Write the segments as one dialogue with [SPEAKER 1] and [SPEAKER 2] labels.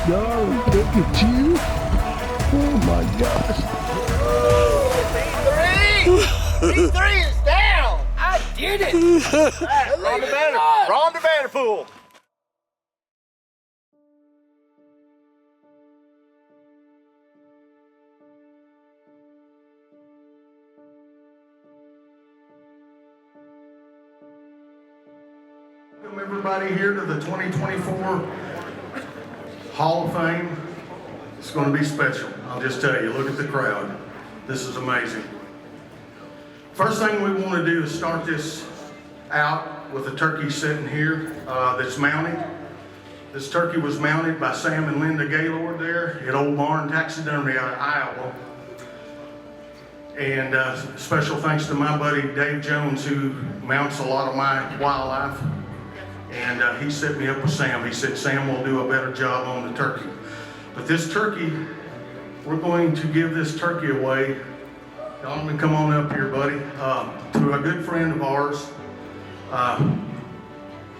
[SPEAKER 1] No, look at you. Oh my gosh.
[SPEAKER 2] P3 is down. I did it. Ron Vanderpool.
[SPEAKER 3] Welcome everybody here to the 2024 Hall of Fame. It's going to be special. I'll just tell you, look at the crowd. This is amazing. First thing we want to do is start this out with a turkey sitting here that's mounted. This turkey was mounted by Sam and Linda Gaylord there at Old Barn Taxidermy out of Iowa. And special thanks to my buddy Dave Jones, who mounts a lot of my wildlife. And he set me up with Sam. He said, Sam will do a better job on the turkey. But this turkey, we're going to give this turkey away. Donovan, come on up here, buddy. To a good friend of ours.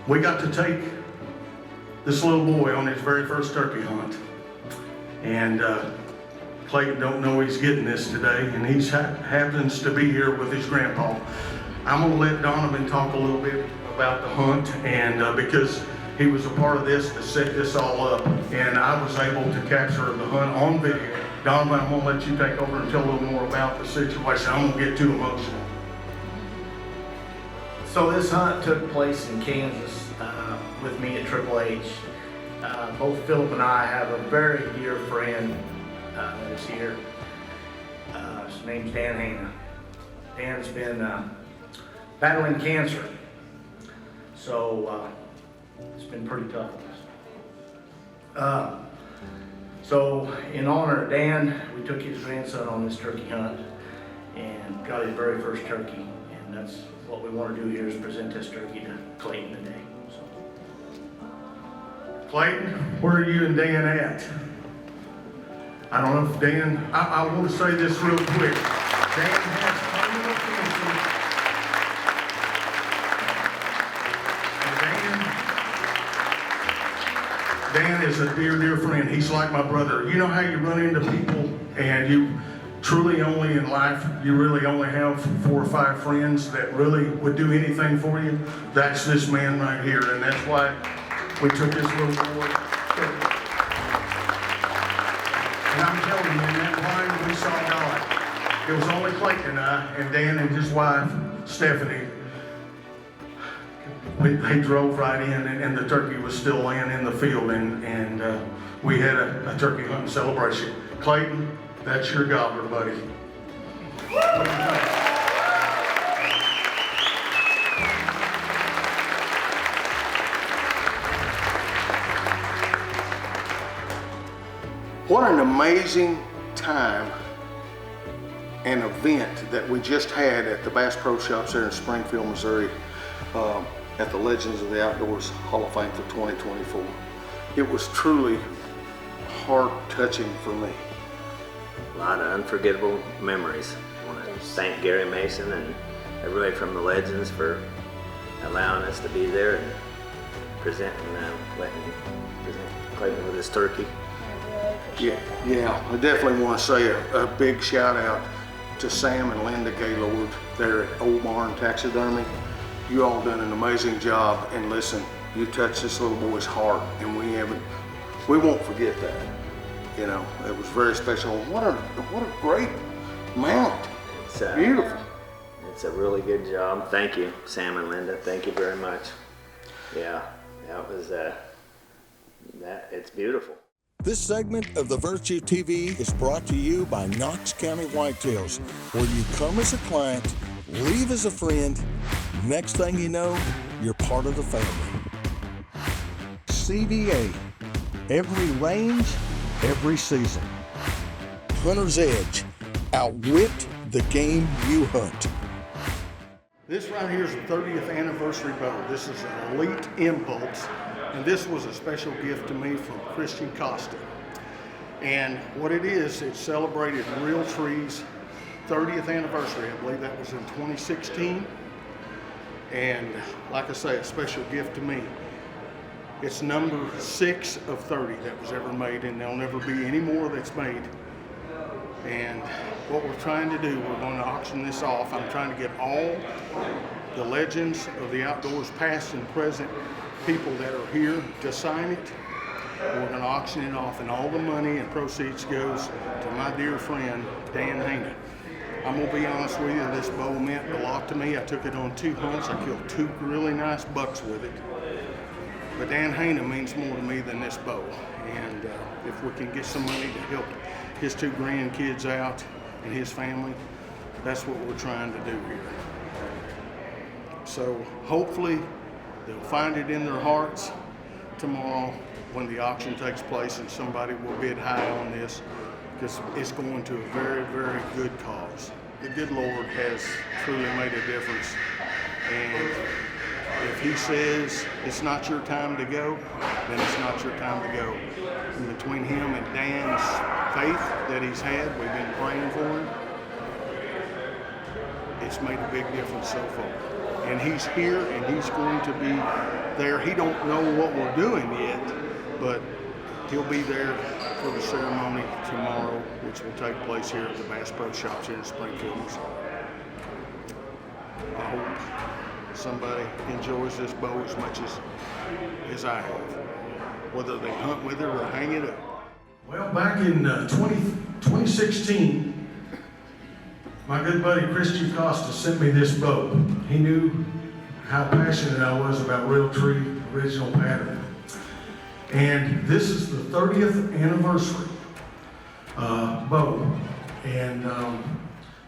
[SPEAKER 3] We got to take this little boy on his very first turkey hunt. And Clayton don't know he's getting this today, and he happens to be here with his grandpa. I'm gonna let Donovan talk a little bit about the hunt, and because he was a part of this to set this all up, and I was able to capture the hunt on video. Donovan, I'm gonna let you take over and tell a little more about the situation. I won't get too emotional.
[SPEAKER 4] So this hunt took place in Kansas with me at Triple H. Both Phillip and I have a very dear friend that is here. His name's Dan Heina. Dan's been battling cancer. So it's been pretty tough on us. So in honor of Dan, we took his grandson on this turkey hunt and got his very first turkey. And that's what we want to do here, is present this turkey to Clayton today. So.
[SPEAKER 3] Clayton, where are you and Dan at? I don't know if Dan, I want to say this real quick. Dan has terminal cancer. Dan is a dear, dear friend. He's like my brother. You know how you run into people and you truly only in life, you really only have 4 or 5 friends that really would do anything for you? That's this man right here, and that's why we took this little boy. And I'm telling you, in that line, we saw God. It was only Clayton and I, and Dan and his wife, Stephanie. They drove right in, and the turkey was still laying in the field, and we had a turkey hunting celebration. Clayton, that's your gobbler, buddy. What an amazing time and event that we just had at the Bass Pro Shops there in Springfield, Missouri, at the Legends of the Outdoors Hall of Fame for 2024. It was truly heart-touching for me.
[SPEAKER 5] A lot of unforgettable memories. I want to thank Gary Mason and everybody from the Legends for allowing us to be there and letting Clayton with his turkey.
[SPEAKER 3] Yeah, I definitely want to say a big shout out to Sam and Linda Gaylord there at Old Barn Taxidermy. You all done an amazing job, and listen, you touched this little boy's heart, and we won't forget that. You know, it was very special. What a great mount.
[SPEAKER 5] It's
[SPEAKER 3] beautiful.
[SPEAKER 5] It's a really good job. Thank you, Sam and Linda. Thank you very much. Yeah, that was it's beautiful.
[SPEAKER 1] This segment of the Virtue TV is brought to you by Knox County Whitetails, where you come as a client, leave as a friend. Next thing you know, you're part of the family. CVA, every range, every season. Hunter's Edge, outwit the game you hunt.
[SPEAKER 3] This right here is the 30th anniversary bow. This is an Elite Impulse And this was a special gift to me from Christian Costa. And what it is, it celebrated Real Tree's 30th anniversary. I believe that was in 2016. And like I say, a special gift to me. It's number 6 of 30 that was ever made, and there'll never be any more that's made. And what we're trying to do, we're going to auction this off. I'm trying to get all the legends of the outdoors, past and present, people that are here to sign it. We're going to auction it off, and all the money and proceeds goes to my dear friend, Dan Heina. I'm going to be honest with you, this bow meant a lot to me. I took it on 2 hunts. I killed 2 really nice bucks with it. But Dan Heina means more to me than this bow. And if we can get some money to help his 2 grandkids out and his family, that's what we're trying to do here. So hopefully they'll find it in their hearts tomorrow when the auction takes place, and somebody will bid high on this, because it's going to a very, very good cause. The good Lord has truly made a difference. And if he says it's not your time to go, then it's not your time to go. And between him and Dan's faith that he's had, we've been praying for him, it's made a big difference so far. And he's here, and he's going to be there. He don't know what we're doing yet, but he'll be there for the ceremony tomorrow, which will take place here at the Bass Pro Shops here in Springfield. I hope somebody enjoys this bow as much as I have, whether they hunt with it or hang it up. Well, back in 2016, my good buddy Christian Costa sent me this bow. He knew how passionate I was about Real Tree original pattern. And this is the 30th anniversary bow. And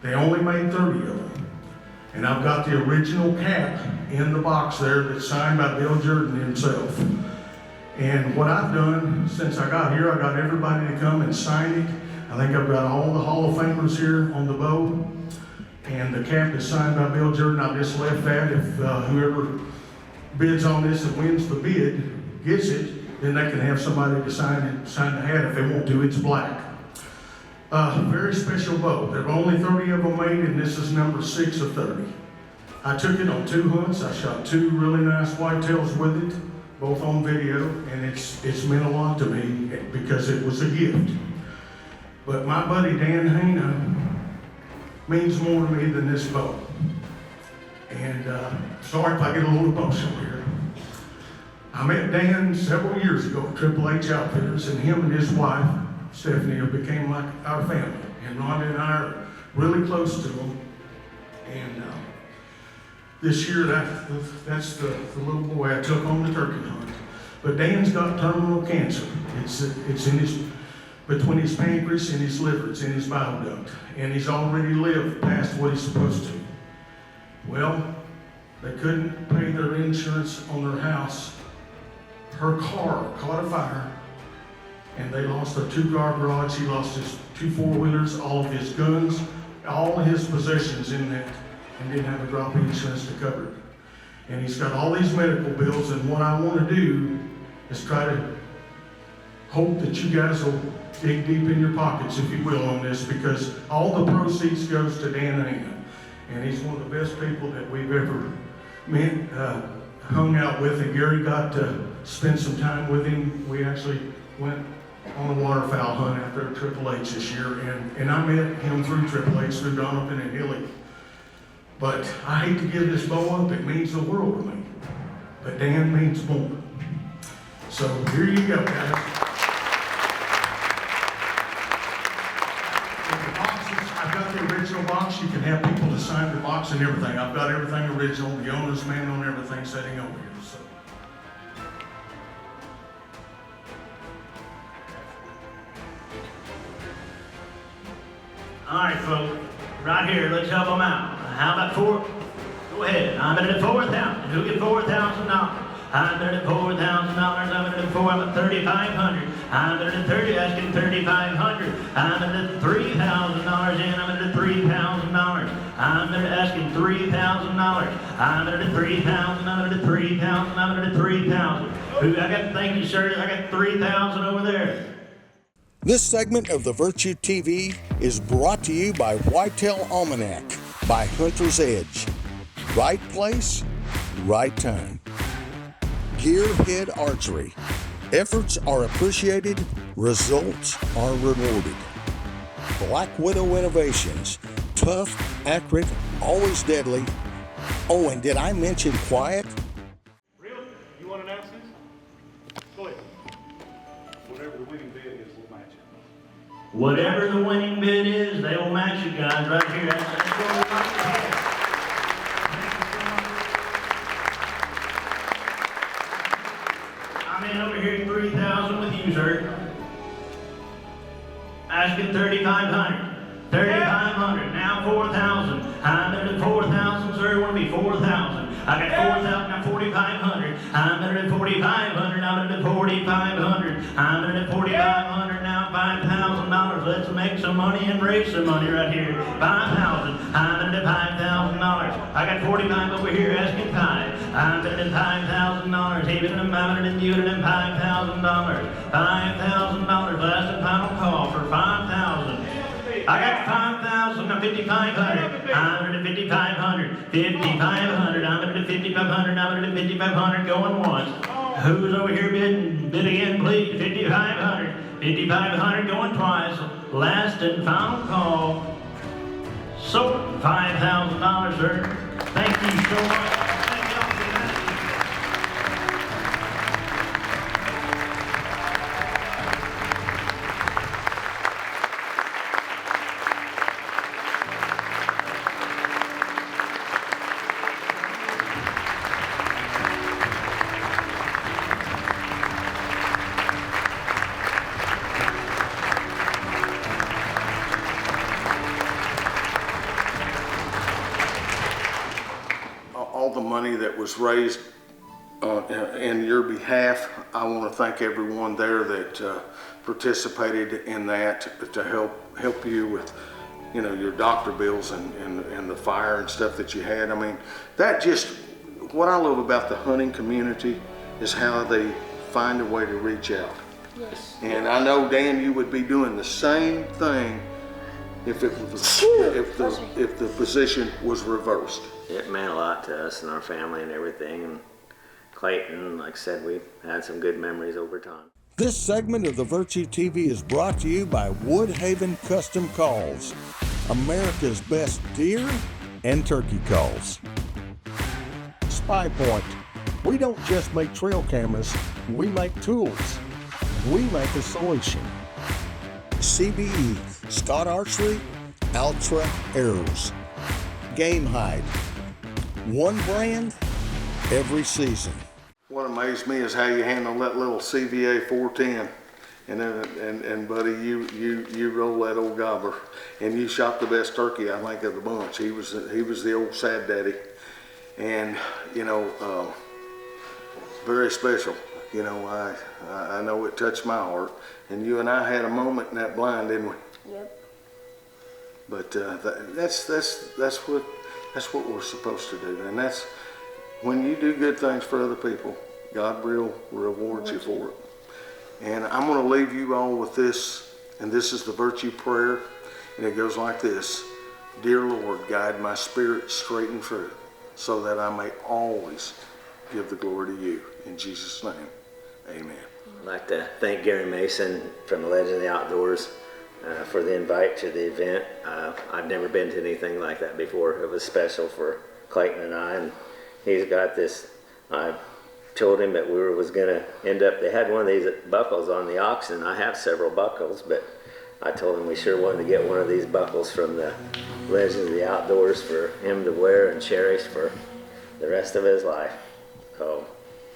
[SPEAKER 3] they only made 30 of them. And I've got the original cap in the box there that's signed by Bill Jordan himself. And what I've done since I got here, I got everybody to come and sign it. I think I've got all the Hall of Famers here on the bow. And the cap is signed by Bill Jordan. I just left that. If whoever bids on this and wins the bid gets it, then they can have somebody to sign the hat. If they want to, it's black. Very special bow. There are only 30 of them made, and this is number 6 of 30. I took it on 2 hunts. I shot 2 really nice whitetails with it, both on video, and it's meant a lot to me because it was a gift. But my buddy Dan Heina means more to me than this bow. And sorry if I get a little emotional here. I met Dan several years ago at Triple H Outfitters, and him and his wife, Stephanie, became like our family. And Rhonda and I are really close to them. And this year, that's the little boy I took on the turkey hunt. But Dan's got terminal cancer. It's in between his pancreas and his liver. It's in his bile duct. And he's already lived past what he's supposed to. Well, they couldn't pay their insurance on their house. Her car caught a fire, and they lost their 2-car garage. He lost his 2 4-wheelers, all of his guns, all of his possessions in that, and didn't have a drop of insurance to cover it. And he's got all these medical bills, and what I want to do is try to hope that you guys will dig deep in your pockets, if you will, on this, because all the proceeds goes to Dan Heina. And he's one of the best people that we've ever met, hung out with, and Gary got to spend some time with him. We actually went on a waterfowl hunt out there at Triple H this year, and I met him through Triple H, through Donovan and Hilly. But I hate to give this bow up. It means the world to me. But Dan means more. So here you go, guys. I've got the original box. You can have people to sign the box and everything. I've got everything original, the owner's man on everything sitting over here. So.
[SPEAKER 6] All right, folks, right here, let's help them out. How about 4? Go ahead. I'm at $4,000. Who get $4,000? I'm at $4,000. I'm at $4. I'm at $3,500. I'm at $30. Asking $3,500. I'm at $3,000. And I'm at $3,000. I'm at asking $3,000. I'm at $3,000. I'm at $3,000. I'm at $3,000. Thank you, sir. I got 3,000 over there.
[SPEAKER 1] This segment of the Virtue TV is brought to you by Whitetail Almanac by Hunter's Edge. Right place, right time. Gearhead Archery. Efforts are appreciated, results are rewarded. Black Widow Innovations. Tough, accurate, always deadly. Oh, and did I mention quiet?
[SPEAKER 3] Real? You want to announce this? Go ahead. Whatever the winning bid is, we'll match it.
[SPEAKER 6] Whatever the winning bid is, they will match it, guys, right here. That's what we're right here. I'm in over here at 3,000 with you, sir. Asking 3,500. 3,500. Now 4,000. I'm at 4,000, sir. Want to be 4,000. I got 4,000. Now 4,500. I'm at 4,500. I'm at 4,500. I'm at 4,500. Now $5,000. Let's make some money and raise some money right here. 5,000. I'm at $5,000. I got 45 over here asking 5. I'm at $5,000. Even if I'm at you and $5,000. $5,000. Last and final call for 5,000. I got 5,000, now 5,500. I'm at 5,500. 5,500. I'm at 5,500. I'm at 5,500. Going once. Who's over here bidding? Bid again, please. 5,500. 5,500. Going twice. Last and final call. So $5,000, sir. Thank you so much. Thank y'all for that.
[SPEAKER 3] All the money that was raised in your behalf, I want to thank everyone there that participated in that to help you with, you know, your doctor bills and the fire and stuff that you had. I mean, that just, what I love about the hunting community is how they find a way to reach out.
[SPEAKER 7] Yes.
[SPEAKER 3] And I know, Dan, you would be doing the same thing if it was if the position was reversed.
[SPEAKER 5] It meant a lot to us and our family and everything. And Clayton, like I said, we've had some good memories over time.
[SPEAKER 1] This segment of the Virtue TV is brought to you by Woodhaven Custom Calls, America's best deer and turkey calls. Spy Point. We don't just make trail cameras, we make tools. We make a solution. CBE, Scott Archery, Ultra Arrows. Game Hide. One brand, every season.
[SPEAKER 3] What amazed me is how you handle that little CVA 410, and buddy, you roll that old gobbler, and you shot the best turkey I think of the bunch. He was the old sad daddy, and you know, very special. You know, I know it touched my heart, and you and I had a moment in that blind, didn't we?
[SPEAKER 7] Yep.
[SPEAKER 3] But that's what we're supposed to do, and that's when you do good things for other people, God will reward you for it. And I'm going to leave you all with this, and this is the Virtue Prayer, and it goes like this: Dear Lord, guide my spirit straight and true, so that I may always give the glory to you. In Jesus' name, amen.
[SPEAKER 5] I'd like to thank Gary Mason from the Legend of the Outdoors for the invite to the event. I've never been to anything like that before. It was special for Clayton and I, and he's got this. I told him that we was going to end up, they had one of these buckles on the auction. I have several buckles, but I told him we sure wanted to get one of these buckles from the Legend of the Outdoors for him to wear and cherish for the rest of his life. So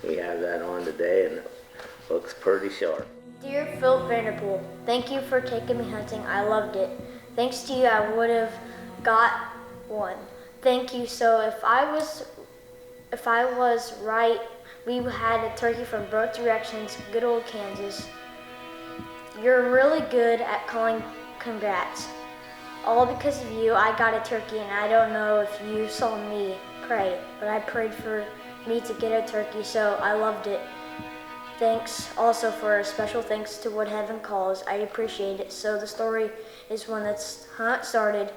[SPEAKER 5] we have that on today, and it looks pretty sharp.
[SPEAKER 7] Dear Phillip Vanderpool, thank you for taking me hunting. I loved it. Thanks to you, I would have got one. Thank you. So if I was right, we had a turkey from both directions, good old Kansas. You're really good at calling congrats. All because of you, I got a turkey, and I don't know if you saw me pray, but I prayed for me to get a turkey, so I loved it. thanks also for a special thanks to What Heaven Calls. I appreciate it. So the story is when the hunt started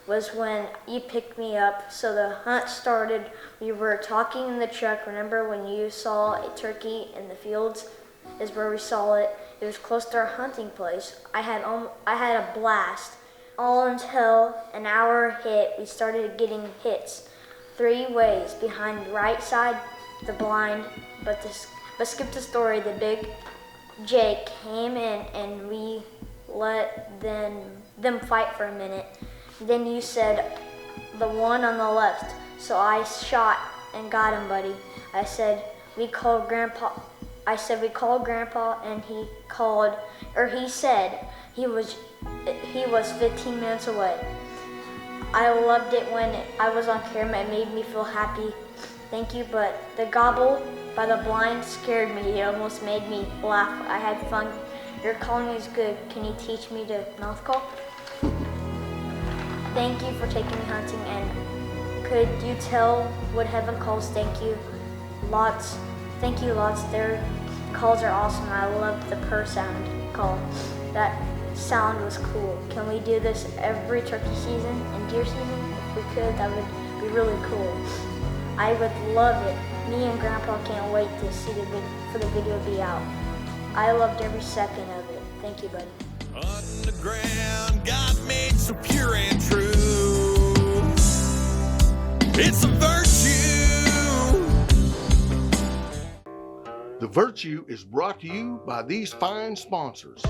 [SPEAKER 7] was when you picked me up. So the hunt started, we were talking in the truck. Remember when you saw a turkey in the fields? Is where we saw it. It was close to our hunting place. I had a blast. All until an hour hit, we started getting hits 3 ways behind the right side, the blind, but skip the story. The big Jake came in and we let them fight for a minute. Then you said the one on the left, so I shot and got him, buddy. I said we called Grandpa, and he said he was 15 minutes away. I loved it when I was on camera. It made me feel happy. Thank you, but the gobble by the blind scared me. It almost made me laugh. I had fun. Your calling is good. Can you teach me to mouth call? Thank you for taking me hunting, and could you tell What Heaven Calls thank you lots? Thank you lots. Their calls are awesome. I love the purr sound call. That sound was cool. Can we do this every turkey season and deer season? If we could, that would be really cool. I would love it. Me and Grandpa can't wait to see for the video to be out. I loved every second of it. Thank you, buddy.
[SPEAKER 8] Underground, God made so pure and true. It's a virtue.
[SPEAKER 1] The Virtue is brought to you by these fine sponsors.